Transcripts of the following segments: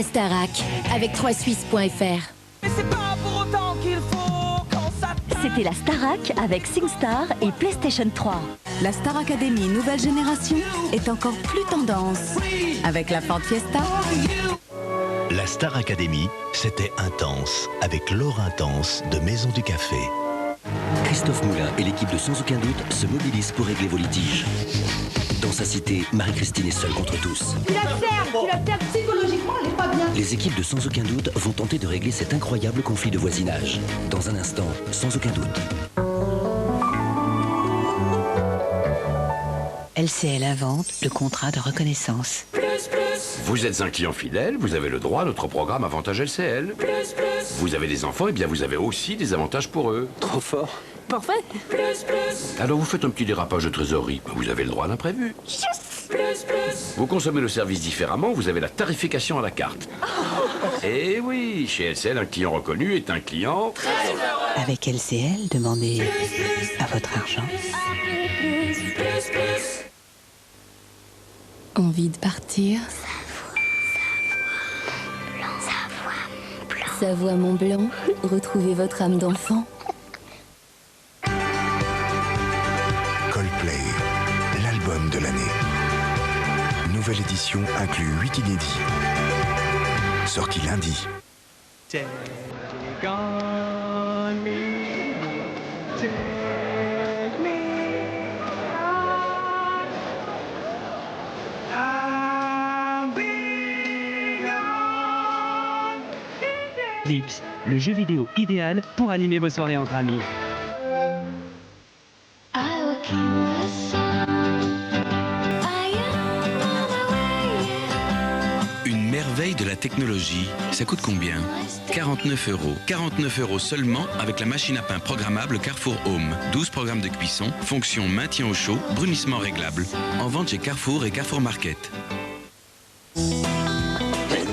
La Starac, avec 3suisses.fr. C'était la Starac avec SingStar et PlayStation 3. La Star Academy nouvelle génération est encore plus tendance. Avec la Ford Fiesta. La Star Academy, c'était intense, avec l'or intense de Maison du Café. Christophe Moulin et l'équipe de Sans Aucun Doute se mobilisent pour régler vos litiges. Dans sa cité, Marie-Christine est seule contre tous. Tu l'observes psychologiquement, elle est pas bien. Les équipes de Sans Aucun Doute vont tenter de régler cet incroyable conflit de voisinage. Dans un instant, Sans Aucun Doute. LCL invente le contrat de reconnaissance. Vous êtes un client fidèle, vous avez le droit à notre programme Avantage LCL. Vous avez des enfants, et bien vous avez aussi des avantages pour eux. Trop fort. Parfait. Alors vous faites un petit dérapage de trésorerie, vous avez le droit à l'imprévu. Vous consommez le service différemment, vous avez la tarification à la carte. Et oui, chez LCL, un client reconnu est un client... Avec LCL, demandez à votre argent. Envie de partir? Savoie Mont Blanc, retrouvez votre âme d'enfant. Coldplay, l'album de l'année. Nouvelle édition inclut 8 inédits. Sorti lundi. Lips, le jeu vidéo idéal pour animer vos soirées entre amis. Une merveille de la technologie, ça coûte combien? 49 €. 49 € seulement avec la machine à pain programmable Carrefour Home. 12 programmes de cuisson, fonction maintien au chaud, brunissement réglable. En vente chez Carrefour et Carrefour Market.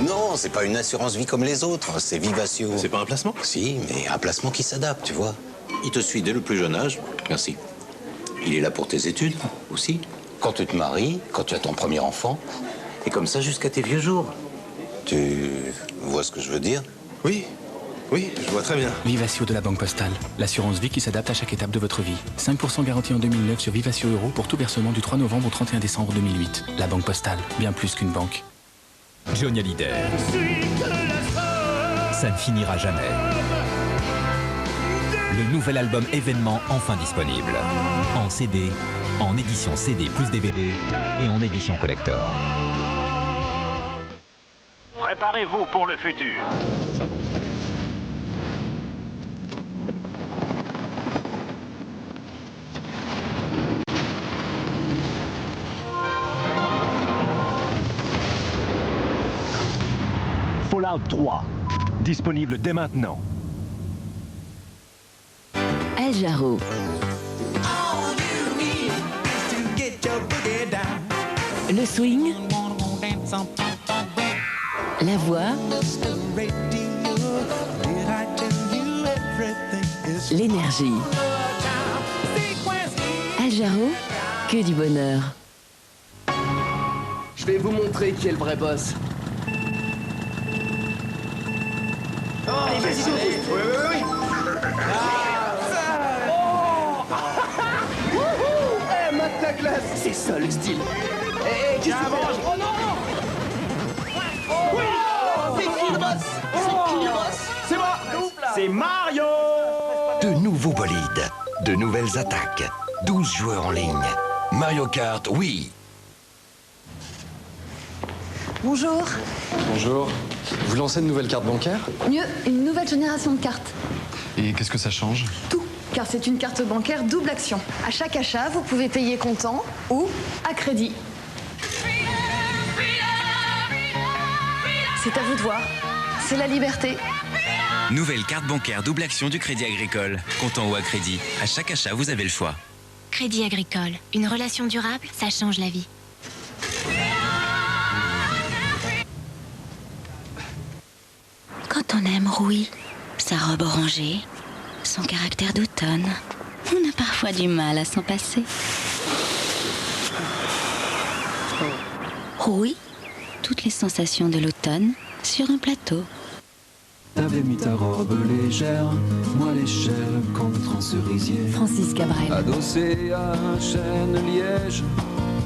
Non, c'est pas une assurance vie comme les autres, c'est Vivatio. C'est pas un placement? Si, mais un placement qui s'adapte, tu vois. Il te suit dès le plus jeune âge. Merci. Il est là pour tes études, aussi. Quand tu te maries, quand tu as ton premier enfant. Et comme ça jusqu'à tes vieux jours. Tu vois ce que je veux dire? Oui, je vois très bien. Vivatio de la Banque Postale. L'assurance vie qui s'adapte à chaque étape de votre vie. 5% garantie en 2009 sur Vivatio Euro pour tout versement du 3 novembre au 31 décembre 2008. La Banque Postale, bien plus qu'une banque. Johnny Hallyday. Ça ne finira jamais. Le nouvel album événement enfin disponible. En CD, en édition CD plus DVD et en édition collector. Préparez-vous pour le futur. Fallout 3, disponible dès maintenant. Al Jarreau. Le swing. La voix. L'énergie. Al Jarreau, que du bonheur. Je vais vous montrer qui est le vrai boss. Allez, vas-y, Oui. Eh, mate la glace. C'est ça le style. Eh, qu'est-ce que tu fais? Oh non! Oui! C'est qui le boss? C'est qui le boss? C'est moi! C'est Mario! De nouveaux bolides, de nouvelles attaques, 12 joueurs en ligne. Mario Kart, oui. Bonjour. Bonjour. Vous lancez une nouvelle carte bancaire? Mieux, une nouvelle génération de cartes. Et qu'est-ce que ça change? Tout, car c'est une carte bancaire double action. À chaque achat, vous pouvez payer comptant ou à crédit. C'est à vous de voir. C'est la liberté. Nouvelle carte bancaire double action du Crédit Agricole. Comptant ou à crédit. À chaque achat, vous avez le choix. Crédit Agricole. Une relation durable, ça change la vie. Quand on aime Rouy, sa robe orangée, son caractère d'automne, on a parfois du mal à s'en passer. Rouy, toutes les sensations de l'automne sur un plateau. T'avais mis ta robe légère, moi l'échelle contre un cerisier. Francis Cabrel. Adossé à un chêne liège,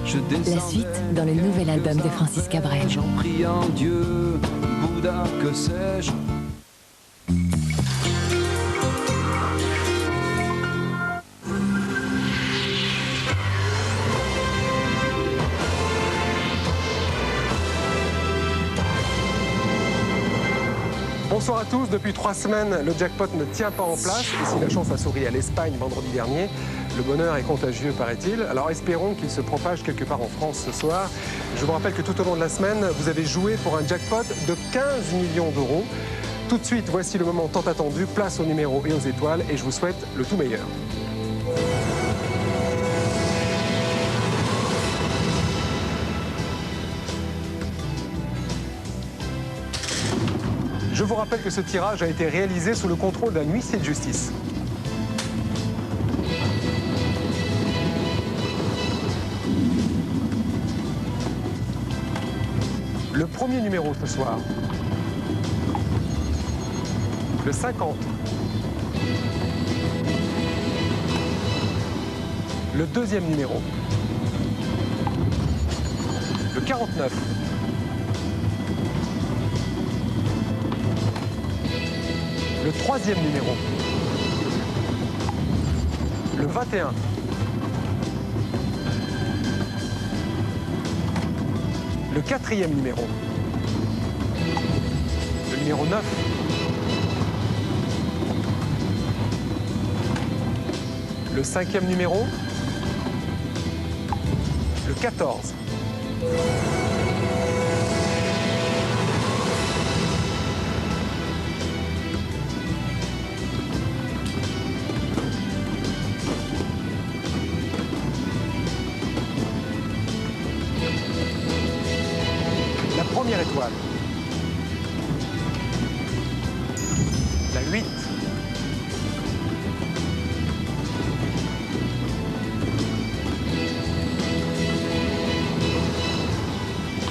je descendais. La suite dans le nouvel album de Francis Cabrel. J'en prie en Dieu, Bouddha, que sais-je. Bonsoir à tous. Depuis 3 semaines, le jackpot ne tient pas en place. Et si la chance a souri à l'Espagne vendredi dernier, le bonheur est contagieux, paraît-il. Alors espérons qu'il se propage quelque part en France ce soir. Je vous rappelle que tout au long de la semaine, vous avez joué pour un jackpot de 15 millions d'euros. Tout de suite, voici le moment tant attendu. Place aux numéros et aux étoiles. Et je vous souhaite le tout meilleur. Je vous rappelle que ce tirage a été réalisé sous le contrôle d'un huissier de justice. Le premier numéro ce soir, le 50. Le deuxième numéro, le 49. Le troisième numéro, le 21. Le quatrième numéro, le numéro 9. Le cinquième numéro, le 14. Première étoile. La 8.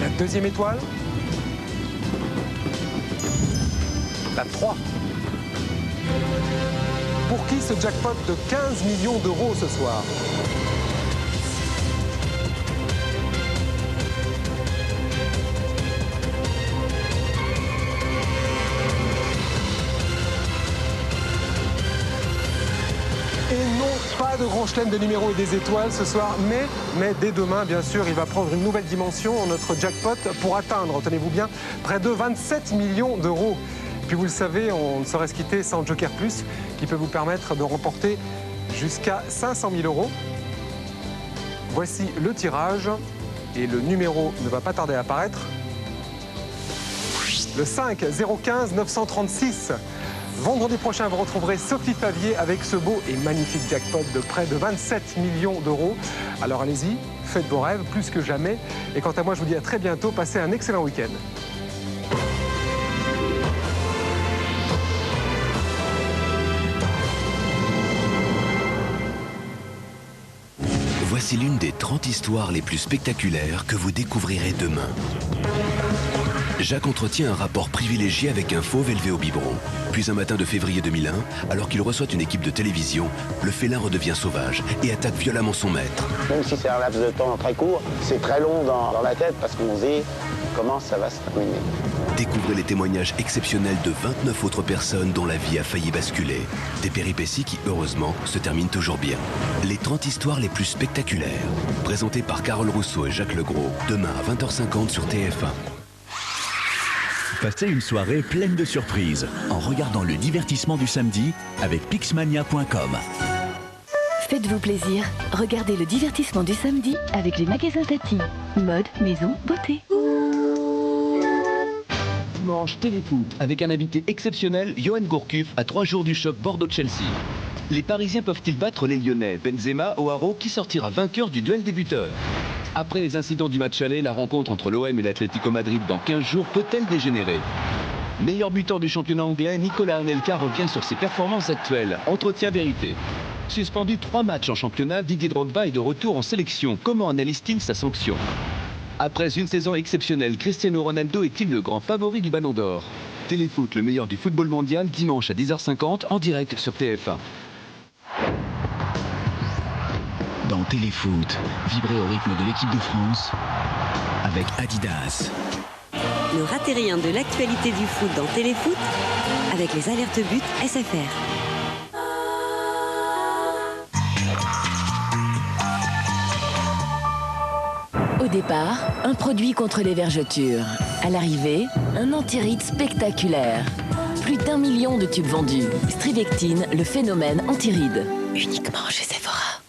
La deuxième étoile. La 3. Pour qui ce jackpot de 15 millions d'euros ce soir ? Pas de grand chelem des numéros et des étoiles ce soir, mais dès demain, bien sûr, il va prendre une nouvelle dimension, notre jackpot, pour atteindre, tenez-vous bien, près de 27 millions d'euros. Puis vous le savez, on ne saurait se quitter sans Joker Plus, qui peut vous permettre de remporter jusqu'à 500 000 euros. Voici le tirage, et le numéro ne va pas tarder à apparaître. Le 5 015 936. Vendredi prochain, vous retrouverez Sophie Favier avec ce beau et magnifique jackpot de près de 27 millions d'euros. Alors allez-y, faites vos rêves plus que jamais. Et quant à moi, je vous dis à très bientôt. Passez un excellent week-end. Voici l'une des 30 histoires les plus spectaculaires que vous découvrirez demain. Jacques entretient un rapport privilégié avec un fauve élevé au biberon. Puis un matin de février 2001, alors qu'il reçoit une équipe de télévision, le félin redevient sauvage et attaque violemment son maître. Même si c'est un laps de temps très court, c'est très long dans la tête parce qu'on se dit comment ça va se terminer. Découvrez les témoignages exceptionnels de 29 autres personnes dont la vie a failli basculer. Des péripéties qui, heureusement, se terminent toujours bien. Les 30 histoires les plus spectaculaires. Présentées par Carole Rousseau et Jacques Legros, demain à 20h50 sur TF1. Passez une soirée pleine de surprises en regardant le divertissement du samedi avec pixmania.com. Faites-vous plaisir, regardez le divertissement du samedi avec les magasins Tati. Mode, maison, beauté. Dimanche Téléfoot avec un invité exceptionnel, Johan Gourcuff, à 3 jours du choc Bordeaux-Chelsea. Les Parisiens peuvent-ils battre les Lyonnais? Benzema, O'Haro, qui sortira vainqueur du duel des buteurs? Après les incidents du match aller, la rencontre entre l'OM et l'Atlético Madrid dans 15 jours peut-elle dégénérer? Meilleur buteur du championnat anglais, Nicolas Anelka revient sur ses performances actuelles. Entretien vérité. Suspendu 3 matchs en championnat, Didier Drogba est de retour en sélection. Comment analyse-t-il sa sanction? Après une saison exceptionnelle, Cristiano Ronaldo est-il le grand favori du Ballon d'Or? Téléfoot, le meilleur du football mondial, dimanche à 10h50 en direct sur TF1. Dans Téléfoot, vibrez au rythme de l'équipe de France avec Adidas. Ne ratez rien de l'actualité du foot dans Téléfoot avec les alertes buts SFR. Au départ, un produit contre les vergetures. À l'arrivée, un antiride spectaculaire. Plus d'1 million de tubes vendus. Strivectine, le phénomène antiride. Uniquement chez Sephora.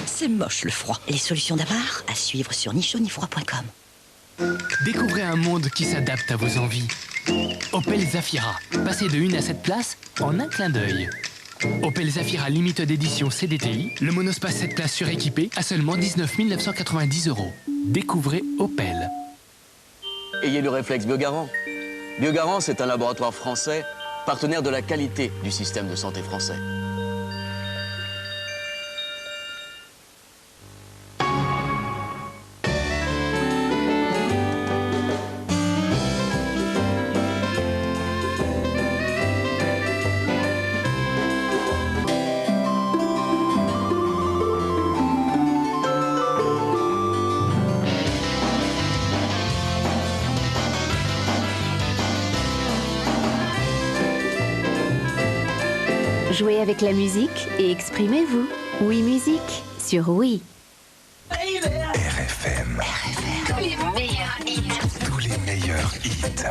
C'est moche le froid. Les solutions d'Amar à suivre sur nichaudnifroid.com. Découvrez un monde qui s'adapte à vos envies. Opel Zafira. Passez de 1 à 7 places en un clin d'œil. Opel Zafira Limited Edition CDTI, le monospace 7 places suréquipé à seulement 19 990 €. Découvrez Opel. Ayez le réflexe Biogarant. Biogarant, c'est un laboratoire français, partenaire de la qualité du système de santé français. Jouez avec la musique et exprimez-vous. Oui Musique sur Oui. RFM. Tous les meilleurs hits. Tous les meilleurs hits.